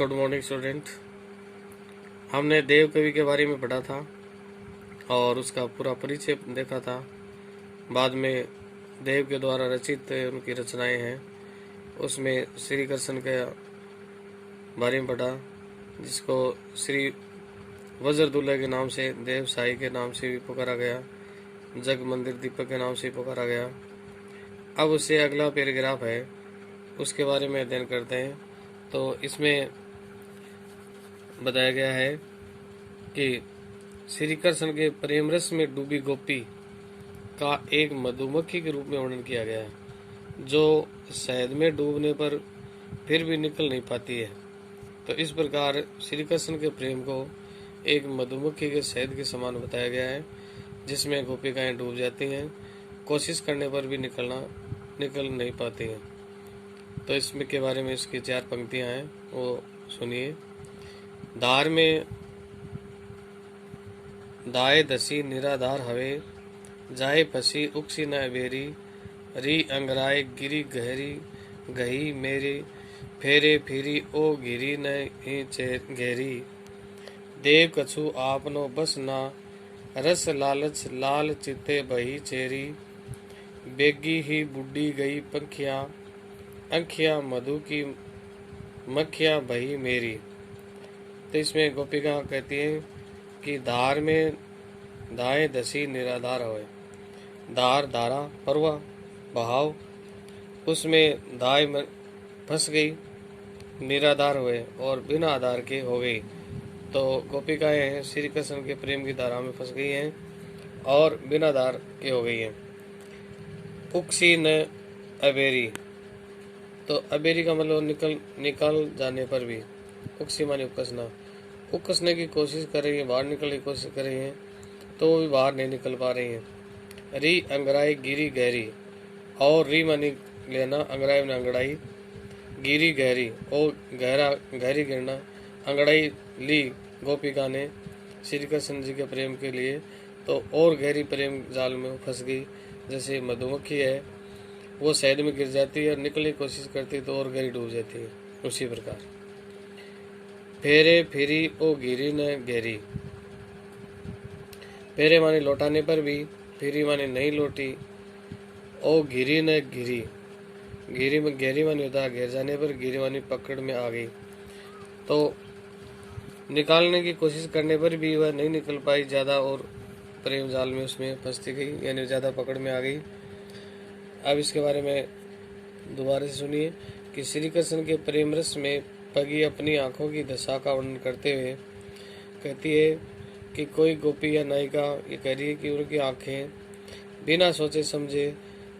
Good morning student. हमने देव कवि के बारे में पढ़ा था और उसका पूरा परिचय देखा था। बाद में देव के द्वारा रचित उनकी रचनाएं हैं, उसमें श्री कृष्ण के बारे में पढ़ा, जिसको श्री वज्रदुल्ला के नाम से, देव साई के नाम से भी पुकारा गया, जग मंदिर दीपक के नाम से पुकारा गया। अब उससे अगला पैराग्राफ है, उसके बारे में अध्ययन करते हैं। तो इसमें बताया गया है कि श्री कृष्ण के प्रेम रस में डूबी गोपी का एक मधुमक्खी के रूप में वर्णन किया गया है, जो शहद में डूबने पर फिर भी निकल नहीं पाती है। तो इस प्रकार श्री कृष्ण के प्रेम को एक मधुमक्खी के शहद के समान बताया गया है, जिसमें गोपिकाएं डूब जाती हैं, कोशिश करने पर भी निकल नहीं पाती हैं। तो इसमें के बारे में इसकी 4 पंक्तियां हैं, वो सुनिए। धार में दाए दसी निराधार हवे, जाए फसी उक्सी न बेरी, री अंगराय गिरी गहरी, गही मेरी फेरे फिरी ओ गिरी न घेरी, देव कछु आपनो बस ना, रस लालच लाल चित्ते बही चेरी, बेगी ही बुड्डी गई पंखियां, अंखियां मधु की मक्खियां बही मेरी। तो इसमें गोपिका कहती है कि धार में दाए दसी निराधार होए। धार धारा परवा बहाव, उसमें दाए फंस गई, निराधार हुए और बिना आधार के हो गई। तो गोपिकाएं श्री कृष्ण के प्रेम की धारा में फंस गई हैं और बिना आधार के हो गई हैं। उक्सी न अबेरी, तो अबेरी का मतलब निकल जाने पर भी, उक्सी माने उकसने की कोशिश कर रही है, बाहर निकलने की कोशिश कर रही हैं, तो वो भी बाहर नहीं निकल पा रही हैं। री अंगड़ाई गिरी गहरी, और री मानी लेना, अंगड़ाई में अंगड़ाई, गिरी गहरी और गहरी गिरना। अंगड़ाई ली गोपिका ने श्री कृष्ण जी के प्रेम के लिए, तो और गहरी प्रेम जाल में फंस गई। जैसे मधुमक्खी है, वो शहद में गिर जाती है और निकलने की कोशिश करती है तो और गहरी डूब जाती है, उसी प्रकार। फेरे फिरी ओ गिरी न गहरी, फेरे माने लौटाने पर भी, फिरी माने नहीं लौटी, ओ गिरी न गिरी, गिरी में गहरी मानी होता है गिर जाने पर, गिरी मानी पकड़ में आ गई। तो निकालने की कोशिश करने पर भी वह नहीं निकल पाई, ज्यादा और प्रेम जाल में उसमें फंसती गई, यानी ज्यादा पकड़ में आ गई। अब इसके बारे में दोबारा से सुनिए कि श्री कृष्ण के प्रेम रस में पगी अपनी आंखों की दशा का वर्णन करते हुए कहती है कि कोई गोपी या नायिका ये कह रही है कि उनकी आंखें बिना सोचे समझे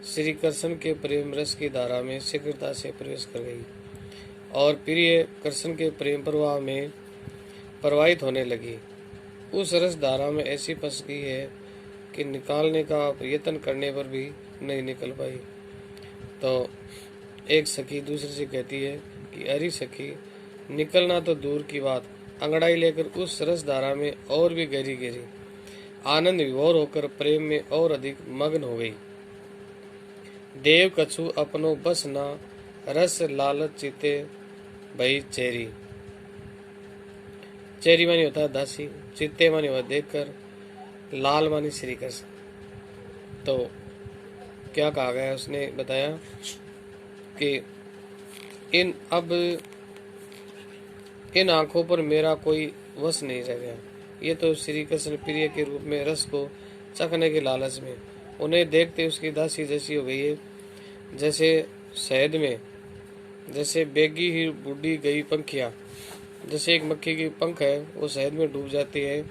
श्री कृष्ण के प्रेम रस की धारा में शीघ्रता से प्रवेश कर गई और प्रिय कृष्ण के प्रेम प्रवाह में प्रवाहित होने लगी। उस रस धारा में ऐसी फंस गई है कि निकालने का प्रयत्न करने पर भी नहीं निकल पाई। तो एक सखी दूसरे से कहती है कि अरे सखी, निकलना तो दूर की बात, अंगड़ाई लेकर उस रस धारा में और भी गहरी आनंद विभोर होकर प्रेम में और अधिक मग्न हो गई। देव कछु अपनो बस ना, रस लालच चिते भई चेरी, चेरी मानी होता है दासी, चित्ते मानी होता देखकर, लाल मानी श्री कृष्ण। तो क्या कहा गया, उसने बताया कि इन आंखों पर मेरा कोई वश नहीं रह गया। ये तो श्री कृष्ण प्रिय के रूप में रस को चखने के लालच में उन्हें देखते उसकी दासी जैसी हो गई है, जैसे शहद में, जैसे बेगी ही बुड्डी गई पंखियां, जैसे एक मक्खी की पंख है वो शहद में डूब जाती है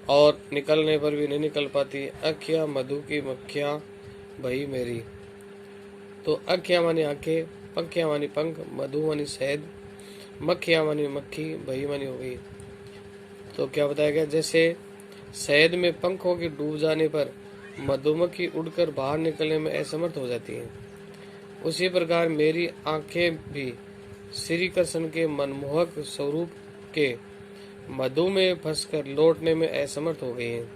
और निकलने पर भी नहीं निकल पाती। अखियां मधु की मक्खियां भई मेरी, तो अखियां मानी आंखें, पंखियां मानी पंख, मधु मानी शहद, मक्खियां मानी मक्खी, भई मानी हो गई। तो क्या बताया गया, जैसे शहद में पंखों के डूब जाने पर मधुमक्खी उड़कर बाहर निकलने में असमर्थ हो जाती है, उसी प्रकार मेरी आंखें भी श्री कृष्ण के मनमोहक स्वरूप के मधु में फंसकर लौटने में असमर्थ हो गई हैं।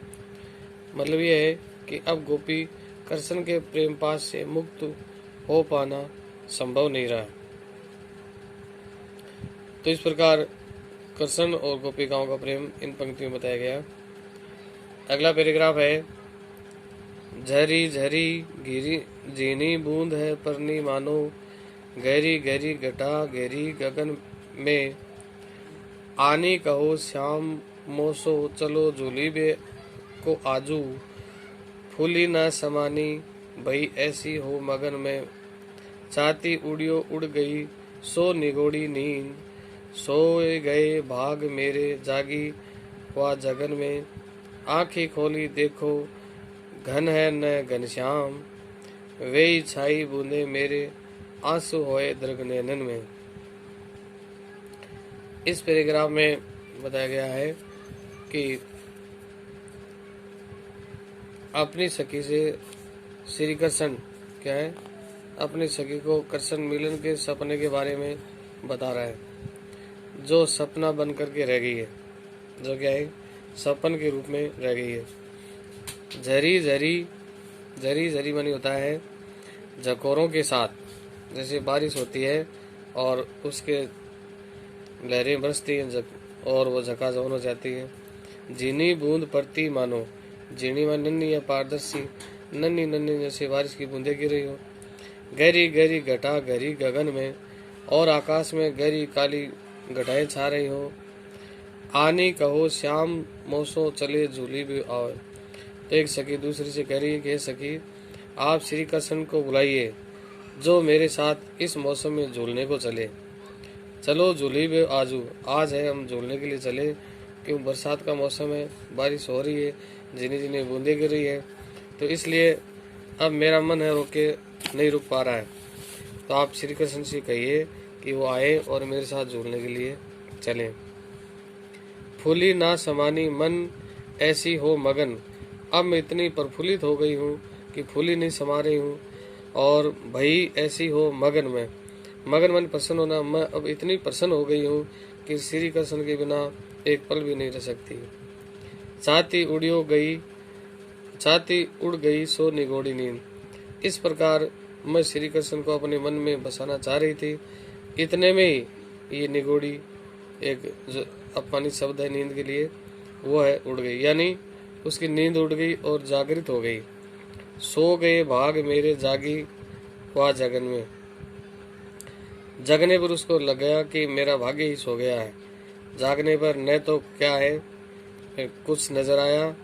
मतलब यह है कि अब गोपी कृष्ण के प्रेम पास से मुक्त हो पाना संभव नहीं रहा। तो इस प्रकार कृष्ण और गोपिकाओं का प्रेम इन पंक्तियों में बताया गया। अगला पैराग्राफ है, झरी झरी गिरी जीनी बूंद है परनी मानो, गहरी गहरी घटा गहरी गगन में, आनी कहो श्याम मोसो चलो झूली बे को आजू, फूली न समानी भई ऐसी हो मगन में, चाहती उड़ियो उड़ गई सो निगोड़ी नींद, सोए गए भाग मेरे जागी वा जगन में, आँखें खोली देखो घन है न घनश्याम, वे छाई बूंदे मेरे आंसू होए दृग नैनन में। इस पैराग्राफ में बताया गया है कि अपनी सखी से श्री कृष्ण क्या है, अपनी सखी को कृष्ण मिलन के सपने के बारे में बता रहा है, जो सपना बन करके रह गई है, जो क्या है सपन के रूप में रह गई है। झरी झरी झरी झरी मानी होता है झकोरों के साथ, जैसे बारिश होती है और उसके लहरें बरसती हैं और वो झकाझोर हो जाती है। झीनी बूंद पड़ती मानो, झीनी मान नन्ही या पारदर्शी, नन्ही नन्ही जैसे बारिश की बूंदें गिर रही हो। गहरी गहरी घटा गहरी गगन में, और आकाश में गहरी काली घटाएं छा रही हो। आनी कहो श्याम मोसो चले झूली भी आओ। तो एक सखी दूसरी से कह रही है कि सखी आप श्री कृष्ण को बुलाइए, जो मेरे साथ इस मौसम में झूलने को चले। चलो झूली बे आजू, आज है हम झूलने के लिए चले, क्यों बरसात का मौसम है, बारिश हो रही है, जिनी जिनी बूंदें गिर रही है, तो इसलिए अब मेरा मन है रोके नहीं रुक पा रहा है। तो आप श्री कृष्ण से कहिए कि वो आए और मेरे साथ झूलने के लिए चलें। फूली ना समानी मन ऐसी हो मगन, अब मैं इतनी प्रफुल्लित हो गई हूँ कि फूली नहीं समा रही हूँ, और भई ऐसी हो मगन में, मगन मन प्रसन्न होना, मैं अब इतनी प्रसन्न हो गई हूँ कि श्री कृष्ण के बिना एक पल भी नहीं रह सकती। छाती उड़ गई सो निगोड़ी नींद। इस प्रकार मैं श्री कृष्ण को अपने मन में बसाना चाह रही थी, इतने में ही ये निगोड़ी एक जो अपमानित शब्द है नींद के लिए, वो है उड़ गई, यानी उसकी नींद उड़ गई और जागृत हो गई। सो गए भाग मेरे जागी वा जगन में, जगने पर उसको लग गया कि मेरा भाग्य ही सो गया है। जागने पर न तो क्या है कुछ नजर आया,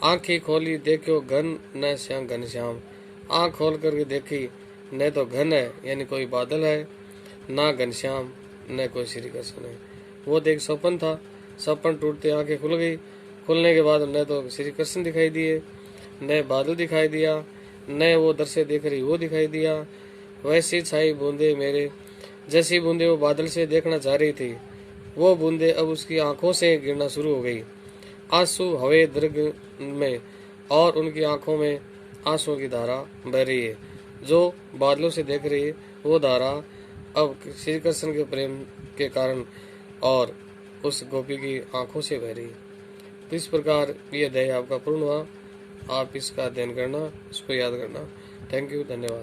आंखें खोली देखो घन न श्याम घनश्याम, आंख खोल करके देखी न तो घन है यानी कोई बादल है, ना घनश्याम न कोई श्री कृष्ण है। वो देख सपन था, सपन टूटते आंखें खुल गई, खुलने के बाद न तो श्री कृष्ण दिखाई दिए, न बादल दिखाई दिया, न वो दृश्य देख रही वो दिखाई दिया। वैसी छाई बूंदे मेरे, जैसी बूंदे वो बादल से देखना चाह रही थी, वो बूंदे अब उसकी आंखों से गिरना शुरू हो गई। आंसू हवे दृग में, और उनकी आंखों में आंसुओं की धारा बह रही है। जो बादलों से देख रही है वो धारा अब श्री कृष्ण के प्रेम के कारण और उस गोपी की आंखों से बह रही है। तो इस प्रकार ये अध्याय आपका पूर्ण हुआ। आप इसका अध्ययन करना, इसको याद करना। थैंक यू, धन्यवाद।